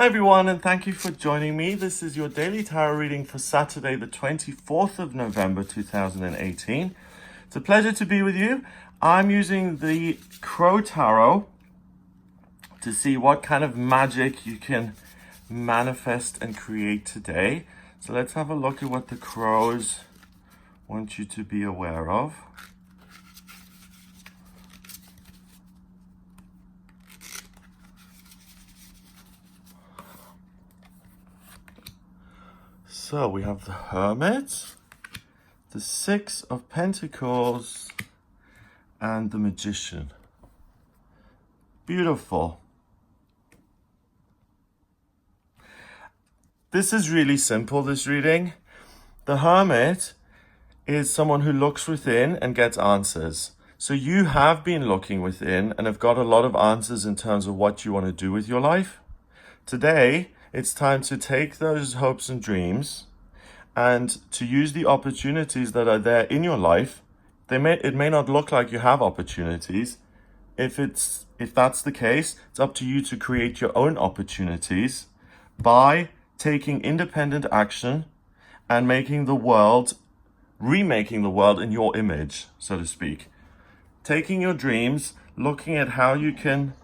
Hi everyone, and thank you for joining me. This is your daily tarot reading for Saturday, the 24th of November 2018. It's a pleasure to be with you. I'm using the Crow Tarot to see what kind of magic you can manifest and create today. So let's have a look at what the crows want you to be aware of. So we have the Hermit, the Six of Pentacles, and the Magician. Beautiful. This is really simple, this reading. The Hermit is someone who looks within and gets answers. So you have been looking within and have got a lot of answers in terms of what you want to do with your life. Today, it's time to take those hopes and dreams and to use the opportunities that are there in your life. It may not look like you have opportunities. If that's the case, it's up to you to create your own opportunities by taking independent action and remaking the world in your image, so to speak. Taking your dreams, looking at how you can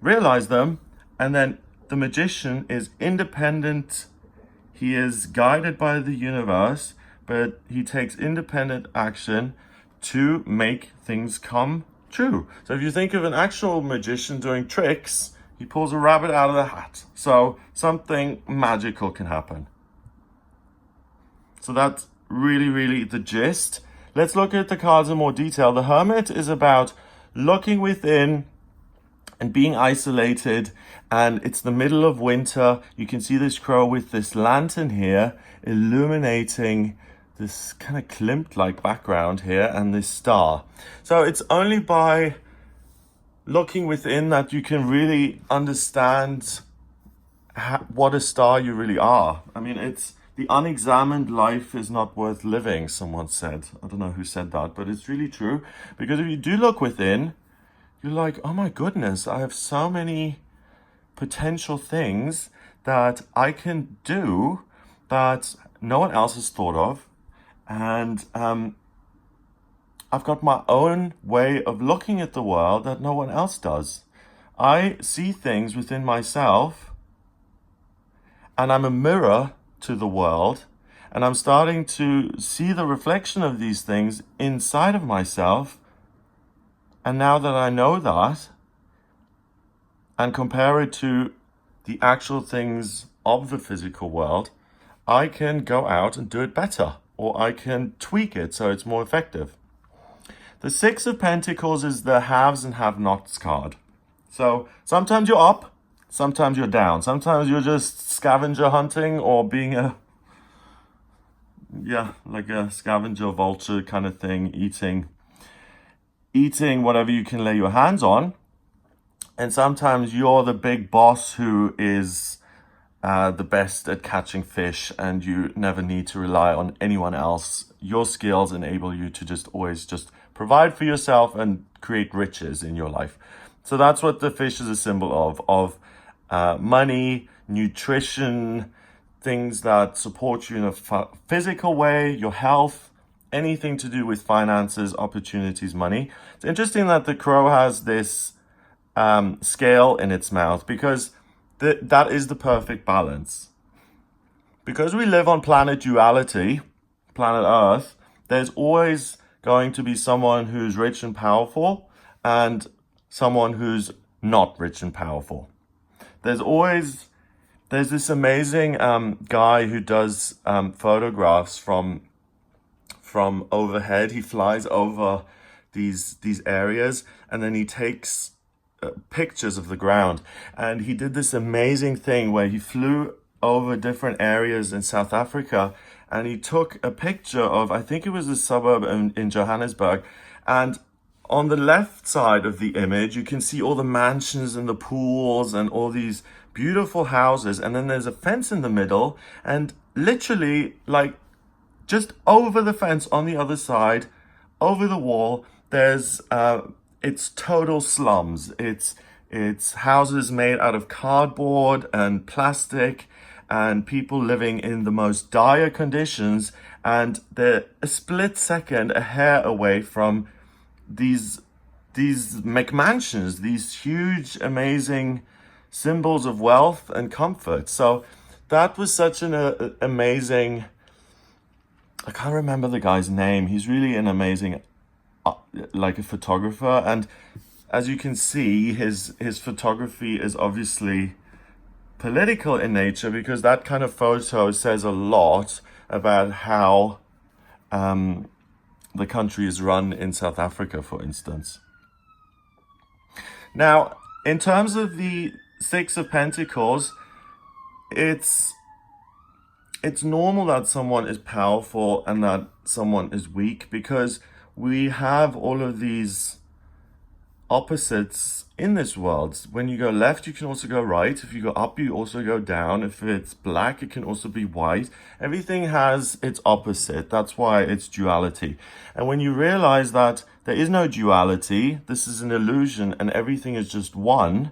realize them, and then the Magician is independent. He is guided by the universe, but he takes independent action to make things come true. So if you think of an actual magician doing tricks, he pulls a rabbit out of the hat. So something magical can happen. So that's really the gist. Let's look at the cards in more detail. The Hermit is about looking within and being isolated, and it's the middle of winter. You can see this crow with this lantern here illuminating this kind of Klimt-like background here and this star. So it's only by looking within that you can really understand what a star you really are. I mean, it's the unexamined life is not worth living, someone said. I don't know who said that, but it's really true. Because if you do look within, you're like, oh my goodness, I have so many potential things that I can do that no one else has thought of. And I've got my own way of looking at the world that no one else does. I see things within myself, and I'm a mirror to the world, and I'm starting to see the reflection of these things inside of myself. And now that I know that and compare it to the actual things of the physical world, I can go out and do it better, or I can tweak it so it's more effective. The Six of Pentacles is the haves and have-nots card. So sometimes you're up, sometimes you're down. Sometimes you're just scavenger hunting or being like a scavenger vulture kind of thing, eating whatever you can lay your hands on. And sometimes you're the big boss who is the best at catching fish, and you never need to rely on anyone else. Your skills enable you to always provide for yourself and create riches in your life. So that's what the fish is a symbol of money, nutrition, things that support you in a physical way, your health, anything to do with finances, opportunities, money. It's interesting that the crow has this scale in its mouth, because that is the perfect balance. Because we live on planet duality, planet Earth, there's always going to be someone who's rich and powerful and someone who's not rich and powerful. There's this amazing guy who does photographs from overhead. He flies over these areas, and then he takes pictures of the ground. And he did this amazing thing where he flew over different areas in South Africa, and he took a picture of, I think it was a suburb in Johannesburg, and on the left side of the image you can see all the mansions and the pools and all these beautiful houses, and then there's a fence in the middle, and literally, like, just over the fence on the other side, over the wall, there's it's total slums. It's It's houses made out of cardboard and plastic, and people living in the most dire conditions, and they're a split second, a hair away from these McMansions, these huge, amazing symbols of wealth and comfort. So that was such an amazing. I can't remember the guy's name. He's really an amazing, like a photographer, and as you can see, his photography is obviously political in nature, because that kind of photo says a lot about how the country is run in South Africa, for instance. Now, in terms of the Six of Pentacles, it's normal that someone is powerful and that someone is weak, because we have all of these opposites in this world. When you go left, you can also go right. If you go up, you also go down. If it's black, it can also be white. Everything has its opposite. That's why it's duality. And when you realize that there is no duality, this is an illusion and everything is just one,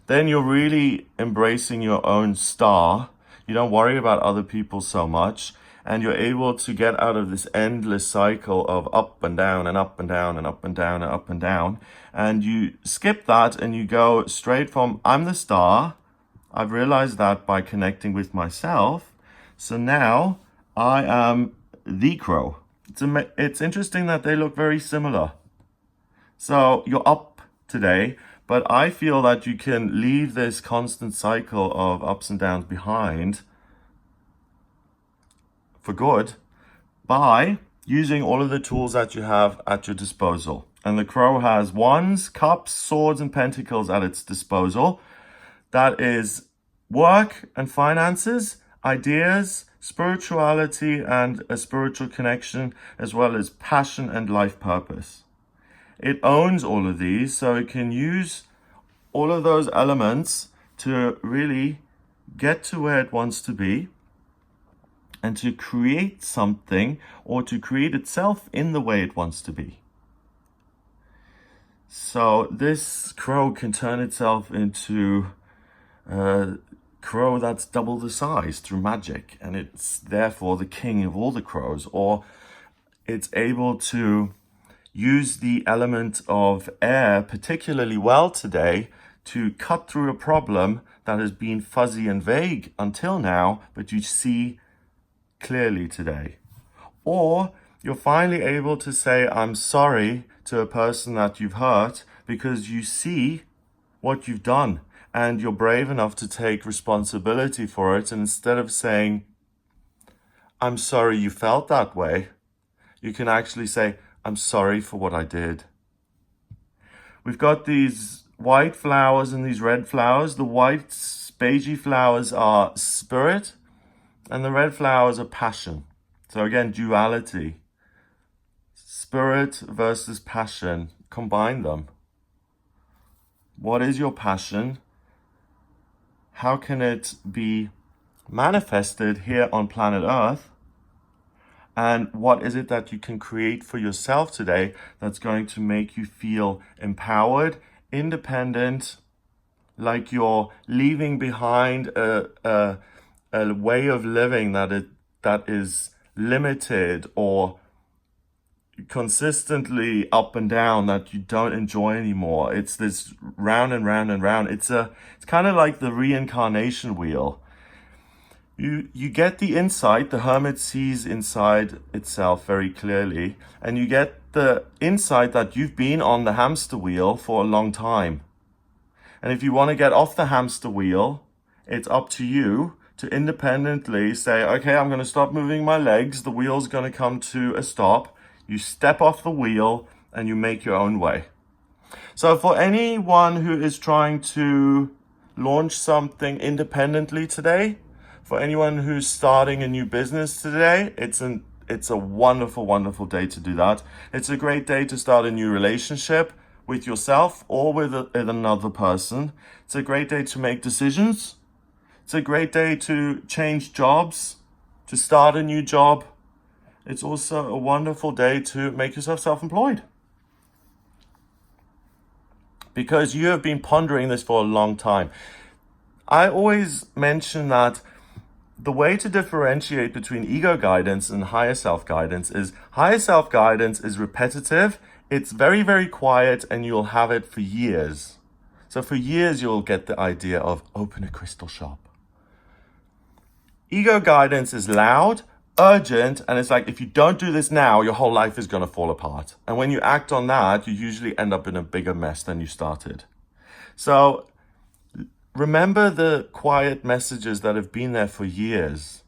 then you're really embracing your own star. You don't worry about other people so much, and you're able to get out of this endless cycle of up and down and up and down and up and down and up and down. And you skip that and you go straight from, I'm the star. I've realized that by connecting with myself. So now I am the crow. It's interesting that they look very similar. So you're up today, but I feel that you can leave this constant cycle of ups and downs behind for good by using all of the tools that you have at your disposal. And the crow has wands, cups, swords, and pentacles at its disposal. That is work and finances, ideas, spirituality, and a spiritual connection, as well as passion and life purpose. It owns all of these, so it can use all of those elements to really get to where it wants to be, and to create something, or to create itself in the way it wants to be. So this crow can turn itself into a crow that's double the size through magic, and it's therefore the king of all the crows. Or it's able to use the element of air particularly well today to cut through a problem that has been fuzzy and vague until now, but you see clearly today. Or you're finally able to say, I'm sorry to a person that you've hurt, because you see what you've done and you're brave enough to take responsibility for it. And instead of saying, I'm sorry you felt that way, you can actually say, I'm sorry for what I did. We've got these white flowers and these red flowers. The white spagey flowers are spirit, and the red flowers are passion. So again, duality. Spirit versus passion. Combine them. What is your passion? How can it be manifested here on planet Earth? And what is it that you can create for yourself today that's going to make you feel empowered, independent, like you're leaving behind a way of living that is limited or consistently up and down, that you don't enjoy anymore. It's this round and round and round. It's kind of like the reincarnation wheel. You get the insight. The hermit sees inside itself very clearly, and you get the insight that you've been on the hamster wheel for a long time. And if you want to get off the hamster wheel, it's up to you to independently say, okay, I'm going to stop moving my legs. The wheel's going to come to a stop. You step off the wheel and you make your own way. So for anyone who is trying to launch something independently today, for anyone who's starting a new business today, it's a wonderful, wonderful day to do that. It's a great day to start a new relationship with yourself or with another person. It's a great day to make decisions. It's a great day to change jobs, to start a new job. It's also a wonderful day to make yourself self-employed. because you have been pondering this for a long time. I always mention that the way to differentiate between ego guidance and higher self guidance is higher self guidance is repetitive. It's very, very quiet, and you'll have it for years. So for years, you'll get the idea of open a crystal shop. Ego guidance is loud, urgent, and it's like, if you don't do this now, your whole life is going to fall apart. And when you act on that, you usually end up in a bigger mess than you started. So remember the quiet messages that have been there for years.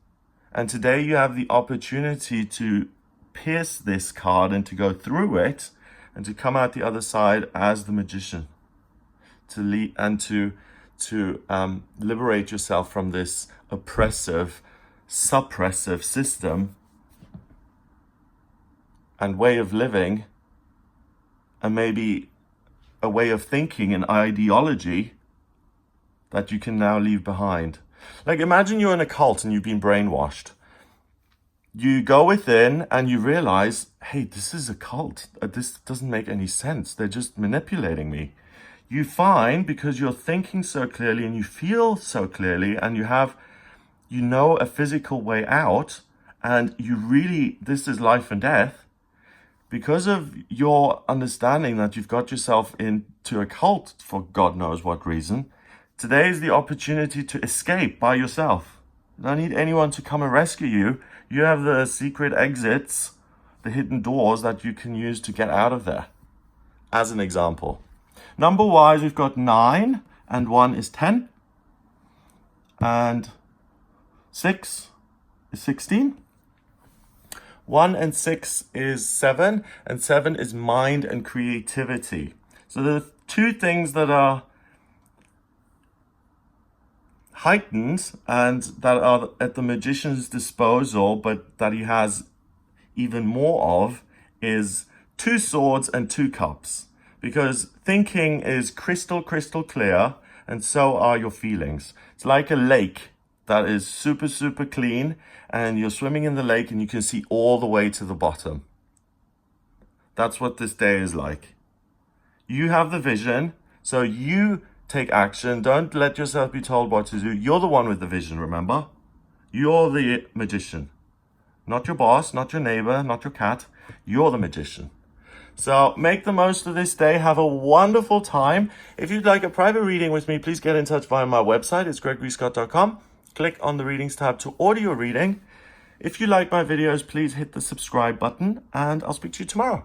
And today you have the opportunity to pierce this card and to go through it and to come out the other side as the magician, to lead and to liberate yourself from this oppressive, suppressive system and way of living, and maybe a way of thinking and ideology that you can now leave behind. Like, imagine you're in a cult and you've been brainwashed. You go within and you realize, hey, this is a cult. This doesn't make any sense. They're just manipulating me. You find, because you're thinking so clearly and you feel so clearly and you know a physical way out, and this is life and death, because of your understanding that you've got yourself into a cult for God knows what reason. Today is the opportunity to escape by yourself. You don't need anyone to come and rescue you. You have the secret exits, the hidden doors that you can use to get out of there. As an example. Number-wise, we've got 9, and 1 is 10. And 6 is 16. 1 and 6 is 7, and 7 is mind and creativity. So the two things that are heightened and that are at the magician's disposal, but that he has even more of, is 2 swords and 2 cups. Because thinking is crystal clear, and so are your feelings. It's like a lake that is super, super clean, and you're swimming in the lake and you can see all the way to the bottom. That's what this day is like. You have the vision, so you take action. Don't let yourself be told what to do. You're the one with the vision, remember? You're the magician. Not your boss, not your neighbor, not your cat. You're the magician. So make the most of this day. Have a wonderful time. If you'd like a private reading with me, please get in touch via my website. It's gregoryscott.com. Click on the readings tab to order your reading. If you like my videos, please hit the subscribe button, and I'll speak to you tomorrow.